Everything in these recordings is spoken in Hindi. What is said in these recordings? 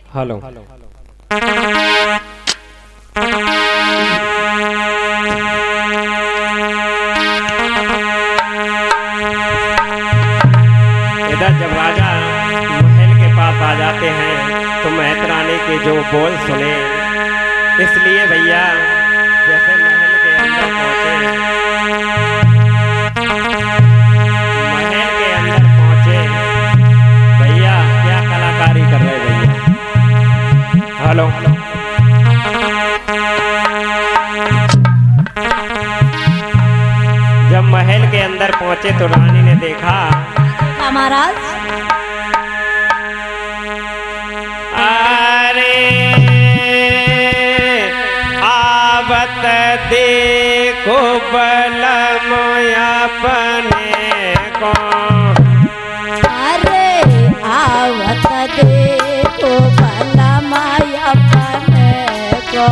हेलो। इधर जब राजा महल के पास आ जाते हैं तो मेहतरानी के जो बोल सुने, इसलिए भैया जैसे महल के अंदर पहुंचे, भैया क्या कलाकारी कर रहे भैया। हेलो। जब महल के अंदर पहुंचे तो रानी ने देखा महाराज, अरे आवत देखो बलम अपने को, अरे आवत देखो भला माया अपने को।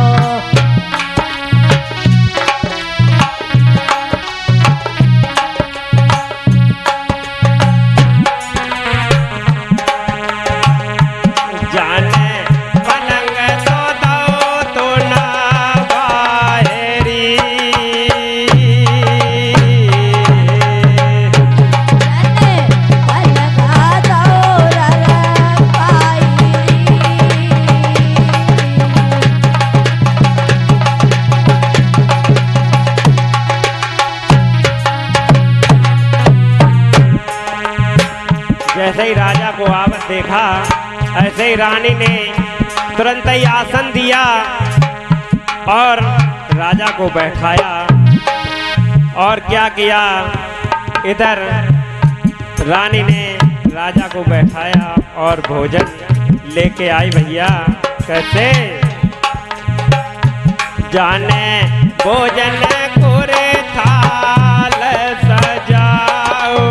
जैसे ही राजा को आवत देखा, ऐसे ही रानी ने तुरंत ही आसन दिया और राजा को बैठाया। और क्या किया, इधर रानी ने राजा को बैठाया और भोजन लेके आई भैया। कैसे जाने भोजन पूरे थाल सजाओ,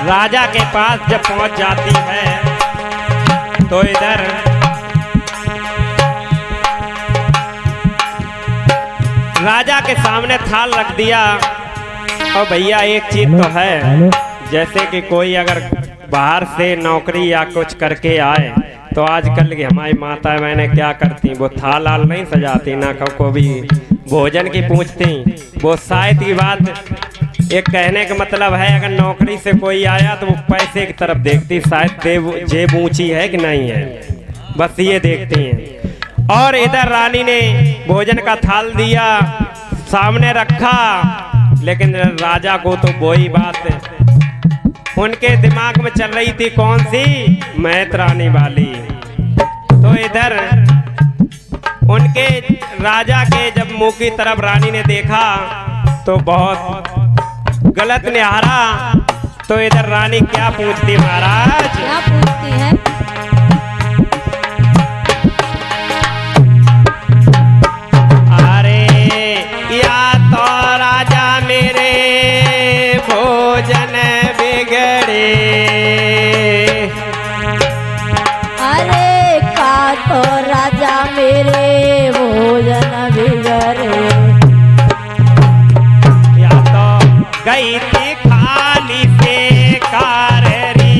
राजा के पास जब पहुंच जाती है तो इधर राजा के सामने थाल रख दिया। और भैया एक चीज तो है, जैसे कि कोई अगर बाहर से नौकरी या कुछ करके आए तो आजकल की हमारी माता बहनें क्या करती, वो थाल आल नहीं सजाती, ना को भी भोजन की पूछती। वो शायद की बात एक कहने का मतलब है, अगर नौकरी से कोई आया तो वो पैसे की तरफ देखती, शायद जेब ऊंची है कि नहीं है, बस ये देखती हैं। और इधर रानी ने भोजन का थाल दिया, सामने रखा, लेकिन राजा को तो वही बात उनके दिमाग में चल रही थी, कौन सी, मेहतरानी वाली। तो इधर उनके राजा के जब मुंह की तरफ रानी ने देखा तो बहुत गलत निहारा। तो इधर रानी क्या पूछती महाराज, क्या पूछती है? अरे या तो राजा मेरे भोजन बिगड़े, अरे का तो राजा मेरे भोजन बिगड़े, गई थी खाली से काररी,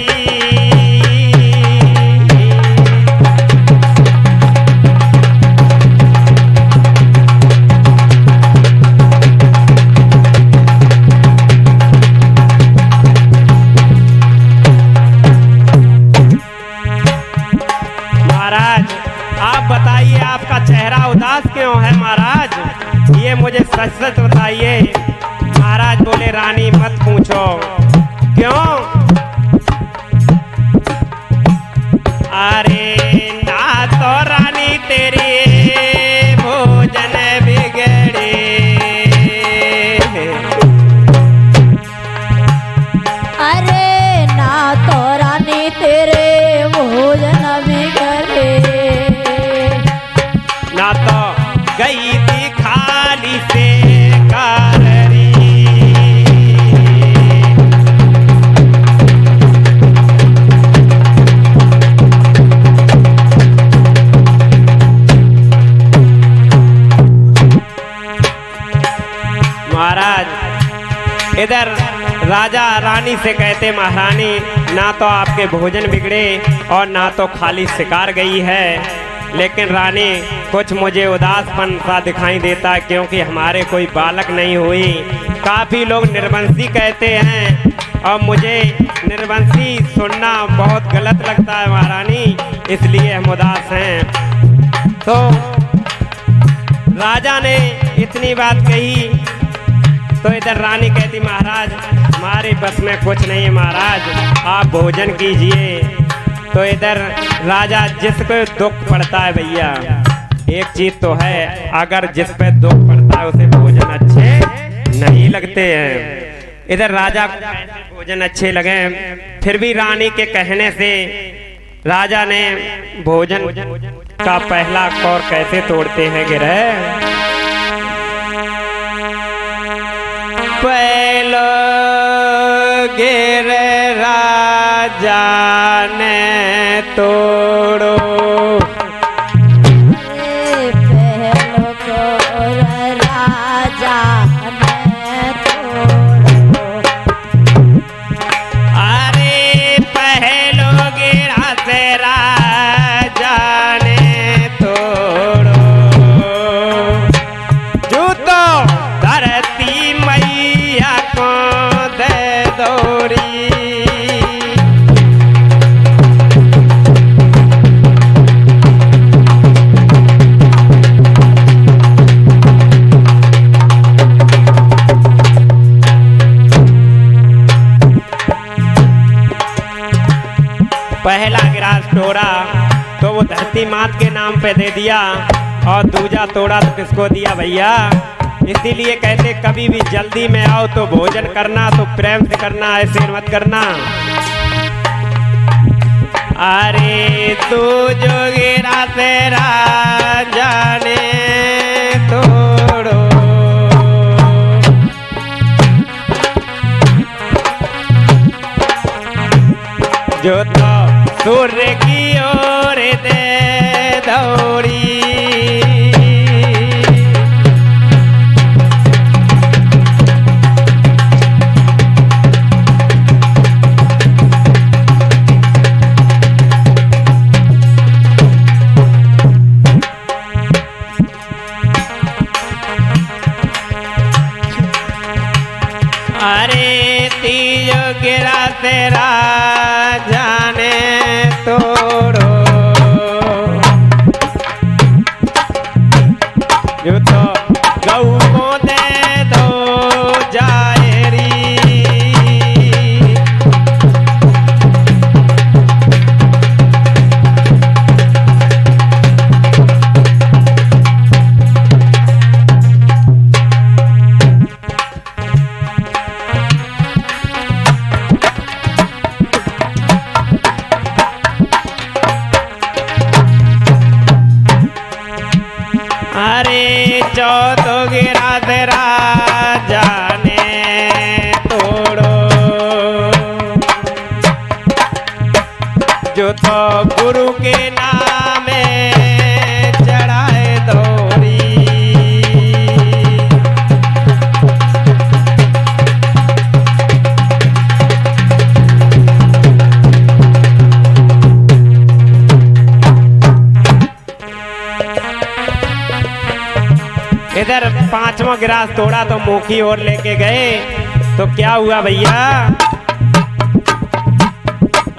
महाराज आप बताइए आपका चेहरा उदास क्यों है महाराज, ये मुझे सच सच बताइए। महाराज बोले रानी मत पूछो, क्यों, अरे ना तो रानी तेरी भोजन बिगड़े, अरे ना तो इधर राजा रानी से कहते महारानी ना तो आपके भोजन बिगड़े और ना तो खाली शिकार गई है, लेकिन रानी कुछ मुझे उदासपन सा दिखाई देता है क्योंकि हमारे कोई बालक नहीं हुई। काफ़ी लोग निर्वंशी कहते हैं और मुझे निर्वंशी सुनना बहुत गलत लगता है महारानी, इसलिए हम उदास हैं। तो राजा ने इतनी बात कही तो इधर रानी कहती महाराज हमारे बस में कुछ नहीं है महाराज, आप भोजन कीजिए। तो इधर राजा जिस पे दुख पड़ता है भैया, एक चीज तो है, अगर जिस पे दुख पड़ता है उसे भोजन अच्छे नहीं लगते हैं। इधर राजा को भोजन अच्छे लगे, फिर भी रानी के कहने से राजा ने भोजन का पहला कौर कैसे तोड़ते हैं गिरह। पहलो गिर राजा ने तोड़ो, पहलो कौर राजा ने तोड़ो। अरे पहलो गिरा से राजा ने तोड़ो, जूतो धरती मैया को दे दौड़ी। पहला गिलास तोड़ा तो वो धरती मात के नाम पे दे दिया और दूजा तोड़ा तो किसको दिया भैया। इसीलिए कहते कभी भी जल्दी में आओ तो भोजन करना तो प्रेम से करना, ऐसे मत करना। अरे तू जो गिरा से राजा ने तोड़ो, जो तो सूर्य की ओर दे दौड़ी। अरे तीजो गिरा तेरा जाने तोड़ो, जो तो गऊ को दे दो जाएरी। अरे चौथो गिरा तेरा जाने तोड़ो, जो तो गुरु के नामे चढ़ाए दौड़ी। इधर पांचवा गिलास तोड़ा तो मुंह की ओर लेके गए तो क्या हुआ भैया।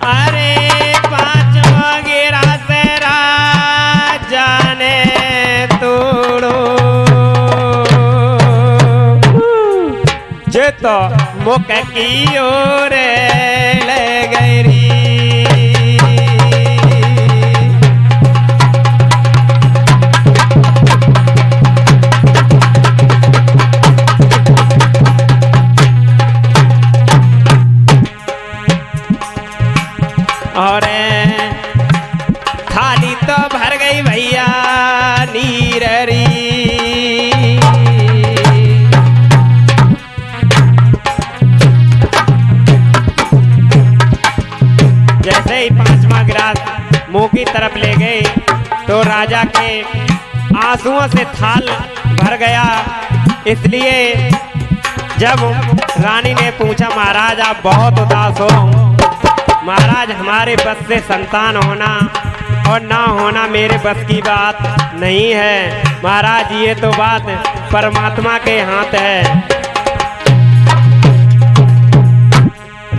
अरे पांचवा गिलास राजा ने तोड़ो, जो तो मुख की ओर ले गई। और थाली तो भर गई भैया नीररी। जैसे ही पांचवा गिलास मुंह की तरफ ले गए तो राजा के आंसुओं से थाल भर गया। इसलिए जब रानी ने पूछा महाराज आप बहुत उदास हो। महाराज हमारे बस से संतान होना और ना होना मेरे बस की बात नहीं है महाराज, ये तो बात परमात्मा के हाथ है।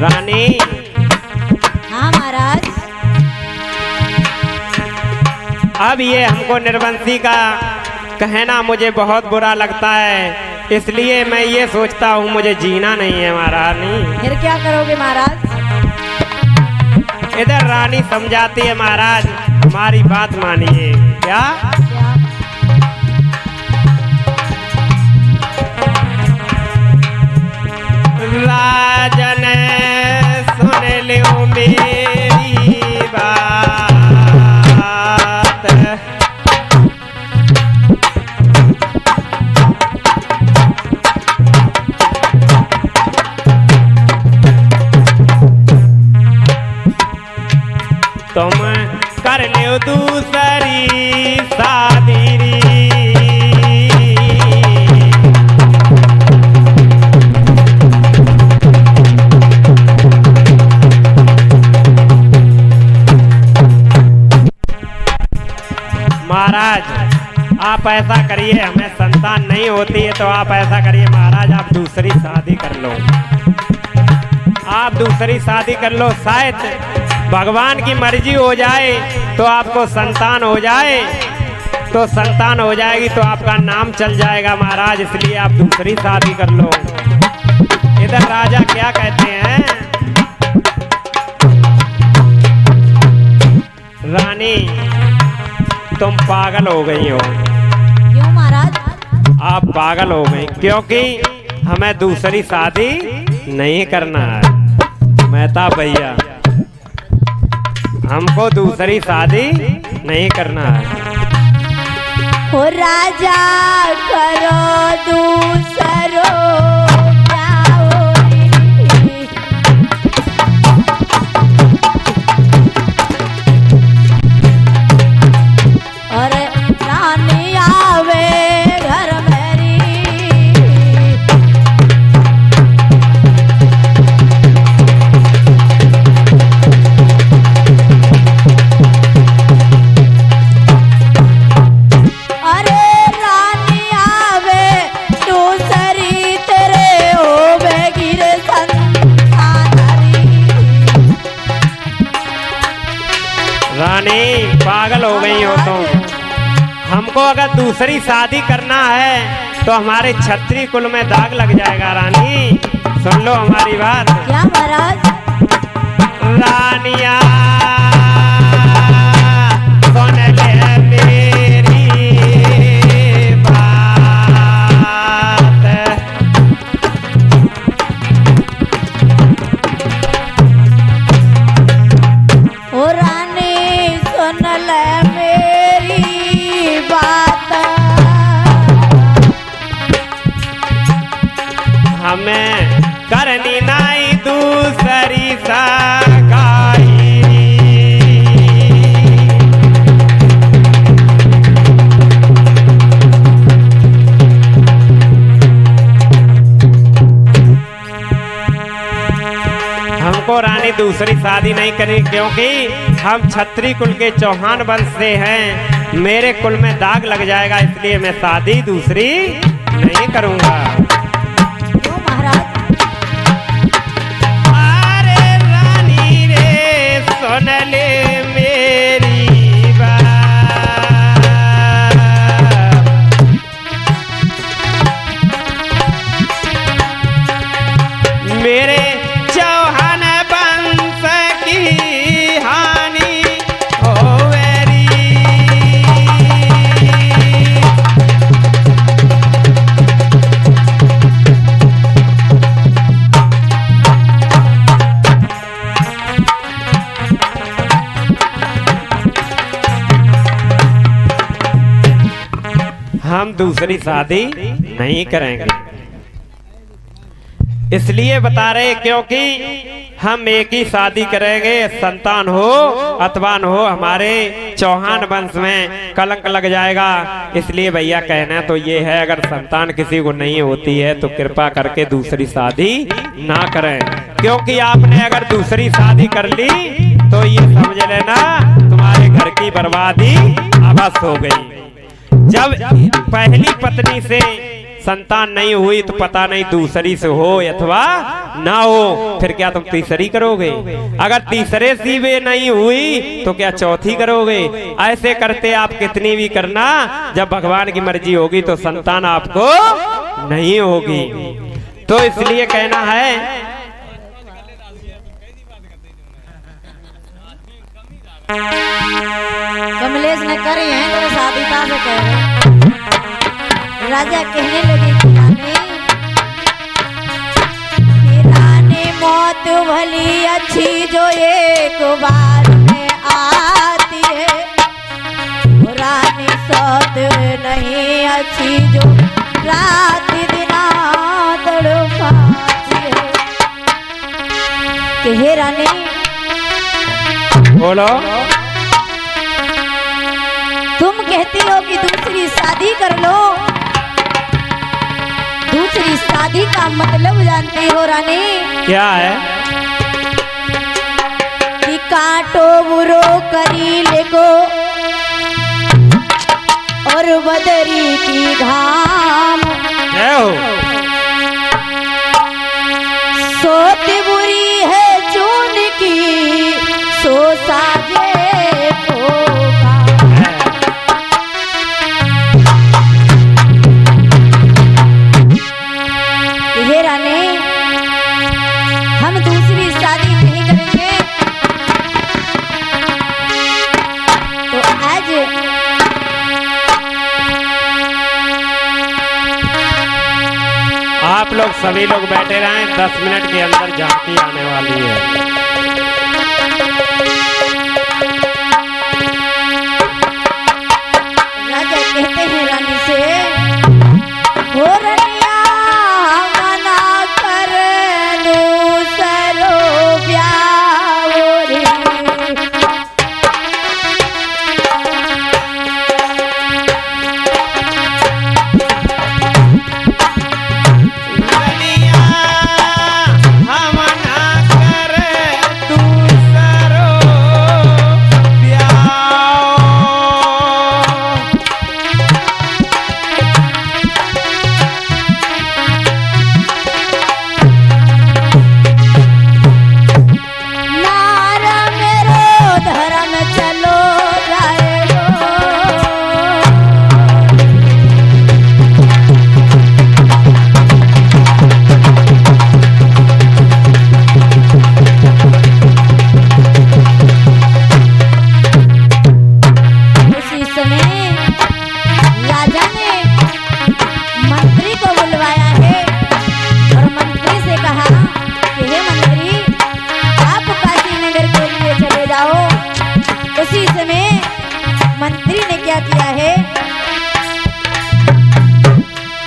रानी हाँ महाराज। अब ये हमको निर्वंशी का कहना मुझे बहुत बुरा लगता है, इसलिए मैं ये सोचता हूँ मुझे जीना नहीं है महारानी। फिर क्या करोगे महाराज? इधर रानी समझाती है महाराज हमारी बात मानिए। क्या? राजन सुन लो मेरी बात, तुम कर लो दूसरी शादी। महाराज आप ऐसा करिए, हमें संतान नहीं होती है तो आप ऐसा करिए महाराज आप दूसरी शादी कर लो, आप दूसरी शादी कर लो, शायद भगवान की मर्जी हो जाए तो आपको संतान हो जाए, तो संतान हो जाएगी तो आपका नाम चल जाएगा महाराज, इसलिए आप दूसरी शादी कर लो। इधर राजा क्या कहते हैं? रानी तुम पागल हो गई हो। क्यों महाराज? आप पागल हो गई क्योंकि हमें दूसरी शादी नहीं करना है मेहता भैया, हमको दूसरी शादी नहीं करना है। हो राजा करो दूसरो क्या होई? और रानी आवे घर मेरी, अरे रानी आवे दूसरी तेरे होवे गिर संतानरी। रानी पागल हो गई हो तुम, हमको अगर दूसरी शादी करना है तो हमारे क्षत्रिय कुल में दाग लग जाएगा। रानी सुन लो हमारी बात। क्या महाराज? रानिया सुन ले मेरी बात, ओ रानी सुन ले मेरी बात, हमें करनी नहीं दूसरी सगाई। हमको रानी दूसरी शादी नहीं करनी क्योंकि हम क्षत्रिय कुल के चौहान वंश से हैं, मेरे कुल में दाग लग जाएगा, इसलिए मैं शादी दूसरी नहीं करूंगा। क्यों महाराज? अरे रानी रे सुन ले मेरी बात, मेरे चौहान वंश की हानि होवेरी। हम दूसरी शादी नहीं करेंगे, इसलिए बता रहे क्योंकि हम एक ही शादी करेंगे, संतान हो अथवा न हो, हमारे चौहान वंश में कलंक लग जाएगा। इसलिए भैया कहना तो ये है, अगर संतान किसी को नहीं होती है तो कृपा करके दूसरी शादी ना करें, क्योंकि आपने अगर दूसरी शादी कर ली तो ये समझ लेना तुम्हारे घर की बर्बादी अवश्य हो गई। जब पहली पत्नी से संतान नहीं हुई तो पता नहीं दूसरी से हो अथवा ना हो, फिर क्या तुम तीसरी करोगे? अगर तीसरे से भी नहीं हुई तो क्या चौथी करोगे? ऐसे करते आप कितनी भी करना, जब भगवान की मर्जी होगी तो संतान आपको नहीं होगी। तो इसलिए कहना है कमलेश ने करी है तो शादी का से कह रहे। राजा कहने लगे कि रानी मौत भली अच्छी जो एक बार में आती है, रानी सौत नहीं अच्छी जो रात दिना तड़पाती है। कि हे रानी बोलो, तुम कहती हो कि दूसरी शादी कर लो, दूसरी शादी का मतलब जानती हो रानी? क्या है? कि काटो बुरो करीले को और बदरी की घाम, क्या हो? सोती बुरी है चून की सो साजे को हम दूसरी शादी नहीं करेंगे। तो आज आप लोग सभी लोग बैठे रहें, 10 मिनट के अंदर झांकी आने वाली है। राजा कहते हैं रानी से, हो रनिया मना कर दूसरो ब्याह रे। मंत्री ने क्या किया है?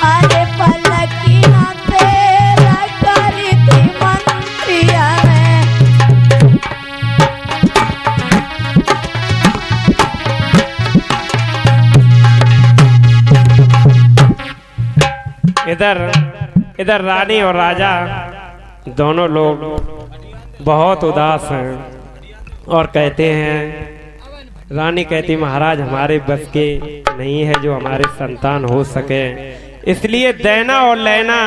अरे पलकी ना तेरा करी थी मंत्रिया में। इधर रानी और राजा दोनों लोग बहुत उदास हैं और कहते हैं, रानी कहती महाराज हमारे बस के नहीं है जो हमारे संतान हो सके, इसलिए देना और लेना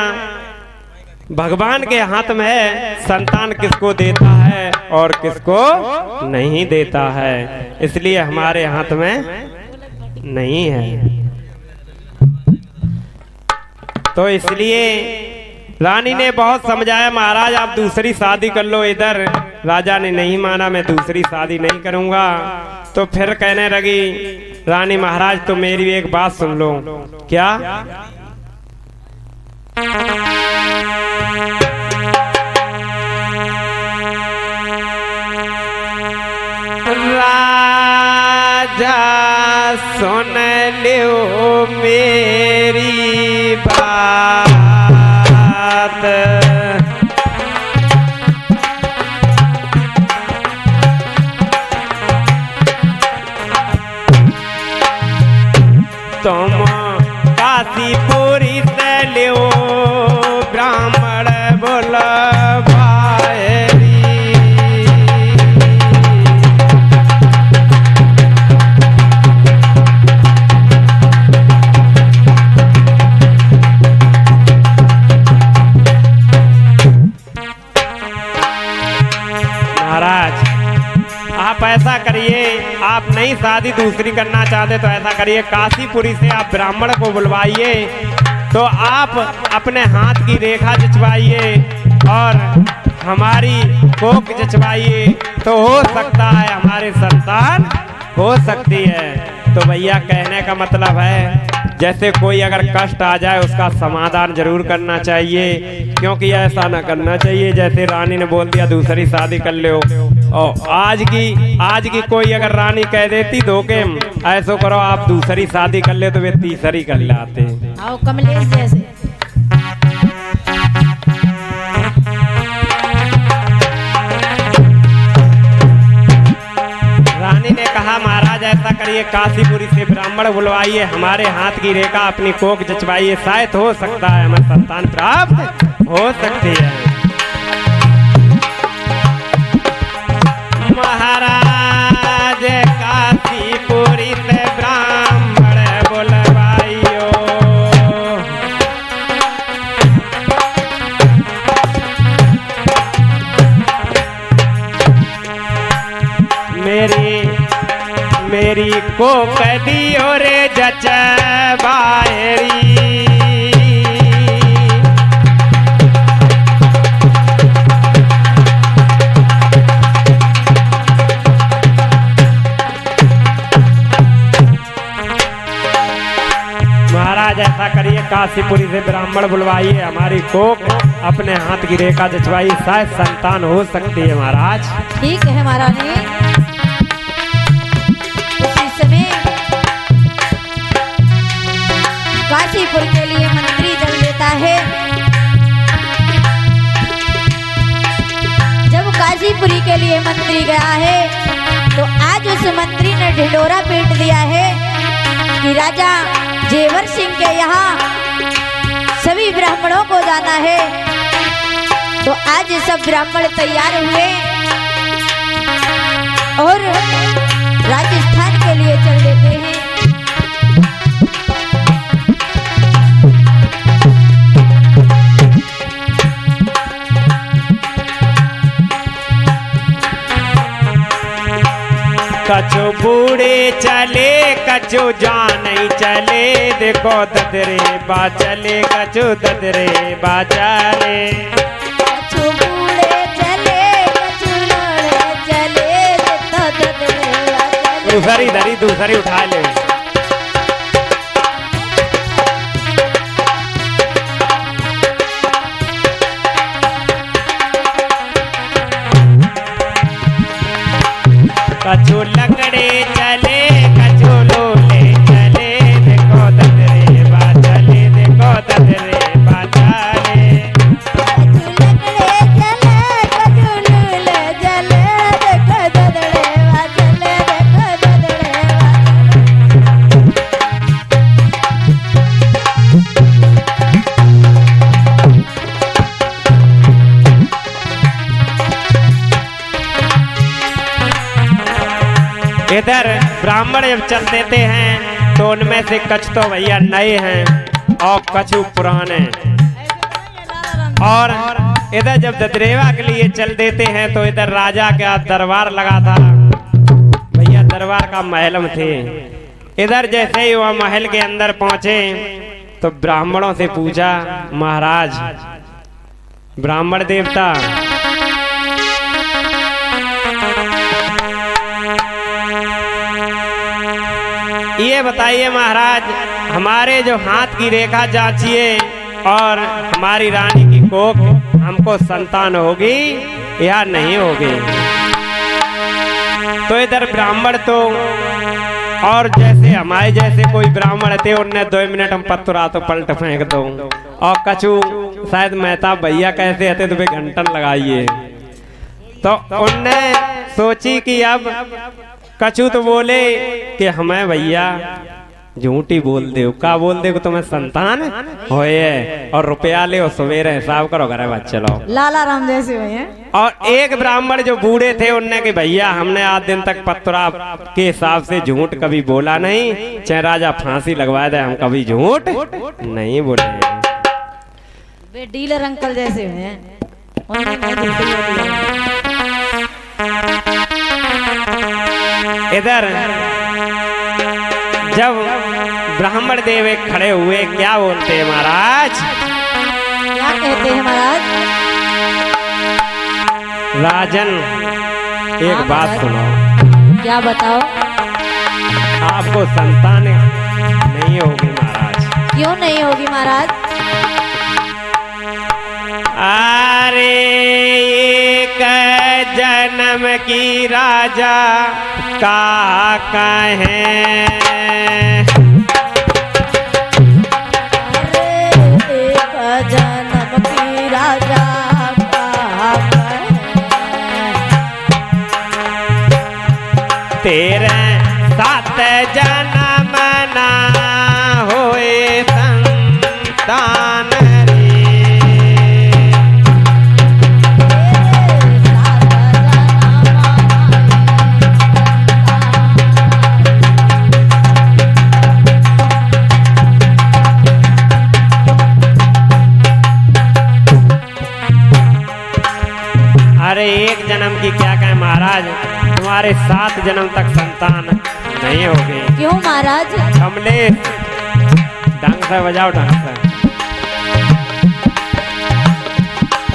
भगवान के हाथ में है। संतान किसको देता है और किसको नहीं देता है, इसलिए हमारे हाथ में नहीं है। तो इसलिए रानी ने बहुत समझाया, महाराज आप दूसरी शादी कर लो। इधर राजा ने नहीं माना, मैं दूसरी शादी नहीं करूंगा। तो फिर कहने लगी रानी महाराज तो मेरी एक बात सुन लो। क्या? राजा सुन लो मेरी बात, काशीपुरी से लियो ब्राह्मण बुलवाएरी। महाराज आप ऐसा करिए, आप नई शादी दूसरी करना चाहते तो ऐसा करिए, काशीपुरी से आप ब्राह्मण को बुलवाइए, तो आप अपने हाथ की रेखा जचवाइए और हमारी कोख जचवाइए, तो हो सकता है हमारे संतान हो सकती है। तो भैया कहने का मतलब है जैसे कोई अगर कष्ट आ जाए उसका समाधान जरूर करना चाहिए, क्योंकि ऐसा ना करना चाहिए जैसे रानी ने बोल दिया दूसरी शादी कर लो। और आज की कोई अगर रानी कह देती धोखे ऐसो करो आप दूसरी शादी कर ले, तो वे तीसरी कर लाते। आओ कमलेश जैसे। रानी ने कहा महाराज ऐसा करिए, काशीपुरी से ब्राह्मण बुलवाइए, हमारे हाथ की रेखा अपनी कोख जचवाइए, शायद हो सकता है हमें संतान प्राप्त हो सकती है। महाराज काशीपुरी से ब्राह्मण बुलवाइयो, मेरी को कदियो रे जचबाएरी। महाराज ऐसा करिए, काशीपुरी से ब्राह्मण बुलवाइए, हमारी कोख अपने हाथ की रेखा जचवाइए, शायद संतान हो सकती है महाराज। ठीक है महारानी। उसी समय काशीपुर के लिए मंत्री जल देता है। जब काशीपुरी के लिए मंत्री गया है तो आज उस मंत्री ने ढिंडोरा पीट दिया है कि राजा जेवर सिंह के यहाँ सभी ब्राह्मणों को जाना है। तो आज सब ब्राह्मण तैयार हुए और राजस्थान के लिए चल देते हैं। कछु बूढ़े चले कछु जान चले, देखो ददरे बाचले कछु ददरे बाचले। कछु बूढ़े चले कछु लोढ़े चले, देखो ददरे बाचले। दूसरी धरी दूसरी उठा ले। कछु लकड़े चले कछु लोले चले, देखो ददरे बाचले देखो ददरे बाचले। कछु लकड़े चले कछु लोले चले, देखो ददरे बाचले देखो ददरे बाचले। इधर ब्राह्मण जब चल देते हैं तो उनमें से कछ तो भैया नए हैं और कछु पुराने। और इधर जब ददरेवा के लिए चल देते हैं तो इधर राजा का दरबार लगा था भैया, दरबार का महलम थे। इधर जैसे ही वह महल के अंदर पहुंचे तो ब्राह्मणों से पूछा, महाराज ब्राह्मण देवता ये बताइए महाराज, हमारे जो हाथ की रेखा जांचिए और हमारी रानी की कोख हमको संतान होगी या नहीं होगी। तो इधर ब्राह्मण तो और जैसे हमारे जैसे कोई ब्राह्मण थे उनने 2 मिनट हम पत्तुरा तो पलट फेंक दो, और कछु शायद मेहता भैया कैसे हते तो वे घंटन लगाइए। तो उनने सोची कि अब कछु तो बोले कि हमें भैया झूठी बोल दे का बोल दे तुम्हें संतान होए और रुपया ले और सवेरे हिसाब करो घरे बात चलो लाला राम जैसे हुए हैं। और एक ब्राह्मण जो बूढ़े थे उनने कि भैया हमने आज दिन तक पत्रा के हिसाब से झूठ कभी बोला नहीं, चाहे राजा फांसी लगवा दे हम कभी झूठ नहीं बोले। वे डीलर अंकल जैसे हुए हैं, उन्होंने नहीं झूठी बोली है। इधर जब ब्राह्मण देव एक खड़े हुए क्या बोलते हैं महाराज? क्या कहते हैं महाराज? राजन एक हाँ, बात महाराज। सुनो, क्या बताओ? आपको संतान नहीं होगी महाराज। क्यों नहीं होगी महाराज? अरे एक जन्म की राजा का कहें, अरे एक जन्म की राजा का कहें। तेरे 7 जन्म ना होए संतान रे। अरे एक जन्म की क्या कहें महाराज, तुम्हारे 7 जन्म तक संतान नहीं होगी। क्यों महाराज? कमलेश ढंग से बजाओ, ढंग से।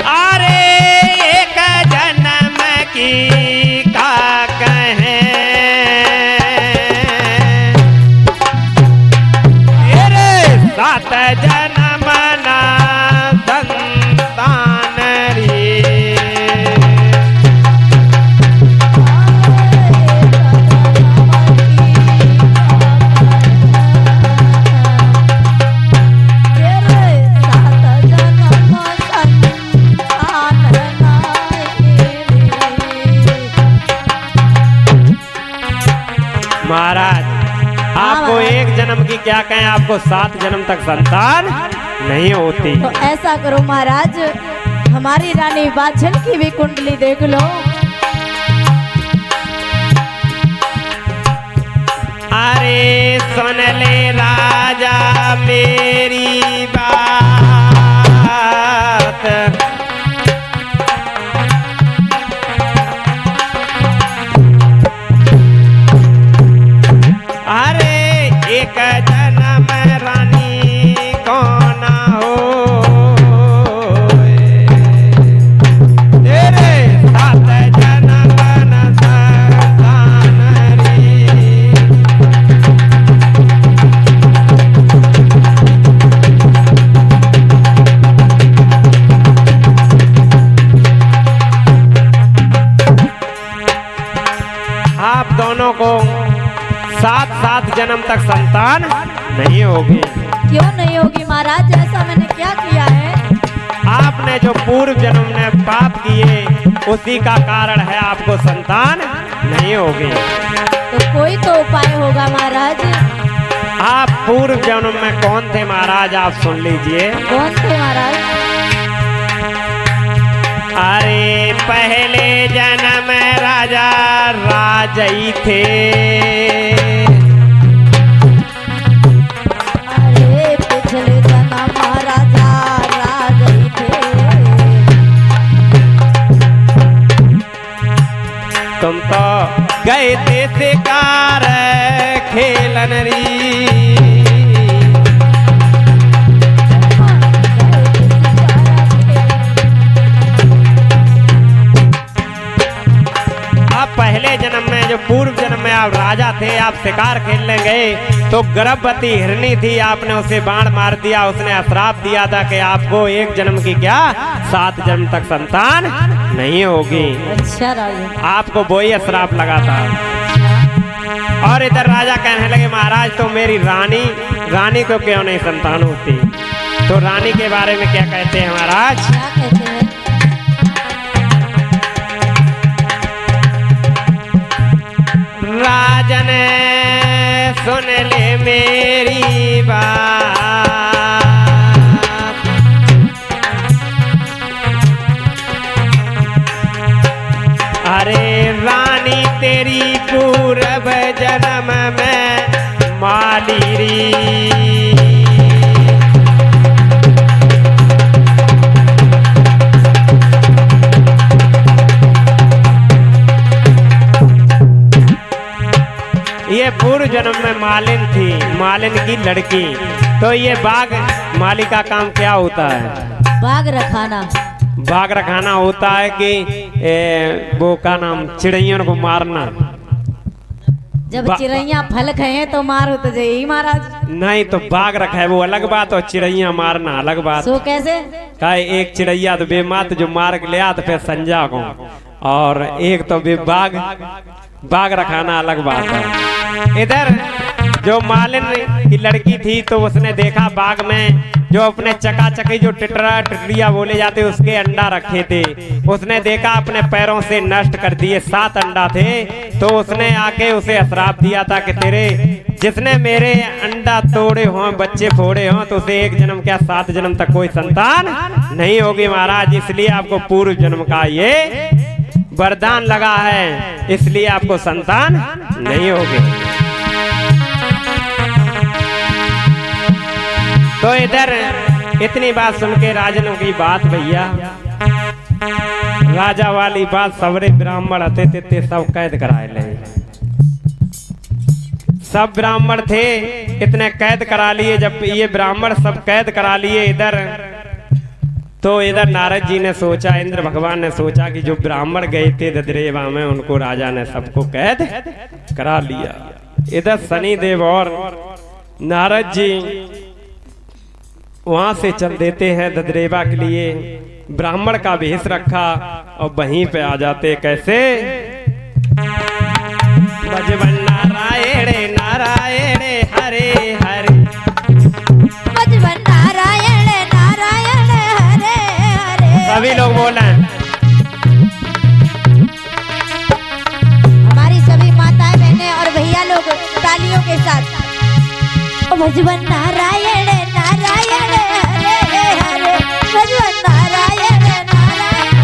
अरे एक जन्म की का कहें, तेरे 7 जन्म ना संतान रे। महाराज आपको महाराज। एक जन्म की क्या कहें, आपको 7 जन्म तक संतान नहीं होती। तो ऐसा करो महाराज, हमारी रानी बाछन की भी कुंडली देख लो। अरे सुन ले राजा मेरी बात, अरे एक जन्म रानी कौन हो, तेरे 7 जन्म न संतान रे। आप दोनों को 7 जन्म तक संतान नहीं होगी। क्यों नहीं होगी महाराज? ऐसा मैंने क्या किया है? आपने जो पूर्व जन्म में पाप किए उसी का कारण है आपको संतान नहीं होगी। तो कोई तो उपाय होगा महाराज। आप पूर्व जन्म में कौन थे महाराज, आप सुन लीजिए। कौन थे महाराज? अरे पहले जन्म में राजा राजई थे, अरे पिछले जन्म महाराजा राजई थे। तुम तो गए थे शिकार खेलन री। अब पहले जन्म में जो पूर्व जन्म में आप राजा थे, आप शिकार खेलने गए तो गर्भवती हिरनी थी, आपने उसे बाण मार दिया, उसने श्राप दिया था कि आपको एक जन्म की क्या 7 जन्म तक संतान नहीं होगी। अच्छा राजा, आपको वही श्राप लगा था। और इधर राजा कहने लगे महाराज तो मेरी रानी को क्यों नहीं संतान होती। तो रानी के बारे में क्या कहते हैं महाराज? क्या कहते हैं? राजन सुन ले मेरी बात, अरे रानी तेरी पूर्व जन्म में मालिरी, ये पूर्व जन्म में मालिन थी, मालिन की लड़की। तो ये बाघ माली का काम क्या होता है? बाघ रखाना। बाघ रखाना होता है कि वो का नाम चिड़ैयों को मारना। जब चिड़ैया फल खाए तो मारो तो यही महाराज। नहीं तो बाघ रखा है वो अलग बात और चिड़ैया मारना अलग बात। सो कैसे? का एक चिड़ैया तो बेमात जो मार के ले तो फिर संजा को, और एक तो बाघ, बाघ रखाना अलग बात है। इधर जो मालिन की लड़की थी तो उसने देखा बाग में जो अपने चकाचकी जो टिटरिया बोले जाते उसके अंडा रखे थे, उसने देखा अपने पैरों से नष्ट कर दिए। 7 अंडा थे तो उसने आके उसे श्राप दिया था कि तेरे जिसने मेरे अंडा तोड़े हों, बच्चे फोड़े हों, तो उसे 1 जन्म क्या 7 जन्म तक कोई संतान नहीं होगी महाराज। इसलिए आपको पूर्व जन्म का ये वरदान लगा है, इसलिए आपको संतान नहीं होगी। तो इधर इतनी बात सुन के राजनों की बात भैया, राजा वाली बात, सबरे ब्राह्मण आते थे सब कैद कराए ले। सब ब्राह्मण थे इतने कैद करा लिए। जब ये ब्राह्मण सब कैद करा लिए इधर, तो इधर नारद जी ने सोचा, इंद्र भगवान ने सोचा कि जो ब्राह्मण गए थे ददरेवा में उनको राजा ने सबको कैद करा लिया। इधर शनिदेव और नारद जी वहां से चल देते हैं ददरेवा के लिए। ब्राह्मण का भेष रखा और वहीं पे आ जाते। कैसे? भजवन नारायण नारायण हरे हरे, भजवन नारायण नारायण हरे हरे। सभी लोग बोले, हमारी सभी माताएं बहनें और भैया लोग तालियों के साथ। भजवन नारायण नारायण हरे हरे, भजवन नारायण नारायण।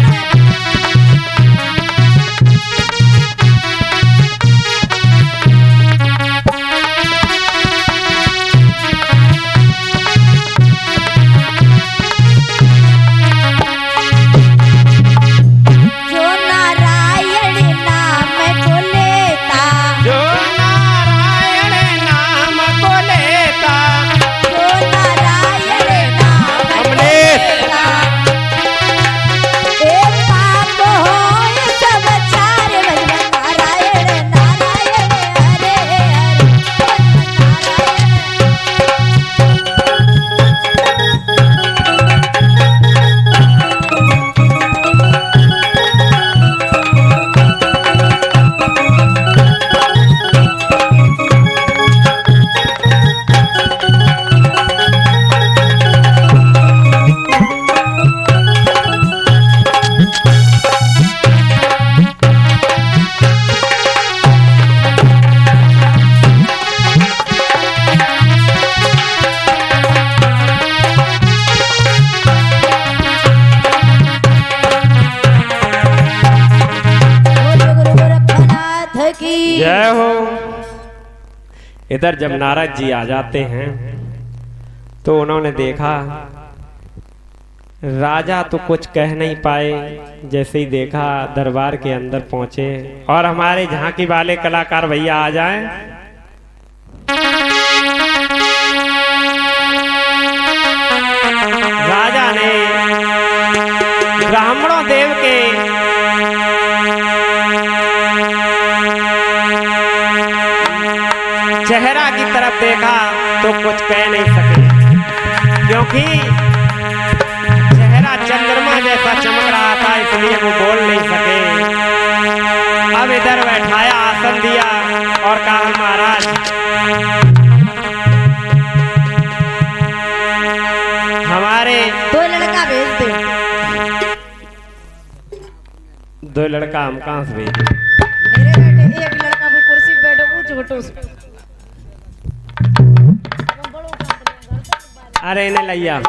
जो नारायण नाम को लेता, जो नारायण नाम को लेता, जो नारायण नाम को लेता, एक पाप होए सब चार। भजवन नारायण नारायण हरे हरे, जय हो। इधर जब नारद जी आ जाते हैं तो उन्होंने देखा राजा तो कुछ कह नहीं पाए। जैसे ही देखा दरबार के अंदर पहुंचे और हमारे झांकी वाले कलाकार भैया आ जाएं। राजा ने ब्राह्मणों देव के चेहरा की तरफ देखा तो कुछ कह नहीं सके, क्योंकि चेहरा चंद्रमा जैसा चमक रहा था, इसलिए वो बोल नहीं सके। अब इधर बैठाया, आसन दिया और कहा महाराज हमारे दो लड़का भेज दे। दो लड़का हम कहाँ से भेज? मेरे बेटे एक लड़का भी कुर्सी पे बैठो, पूछ छोटो अरे इन्हें लैया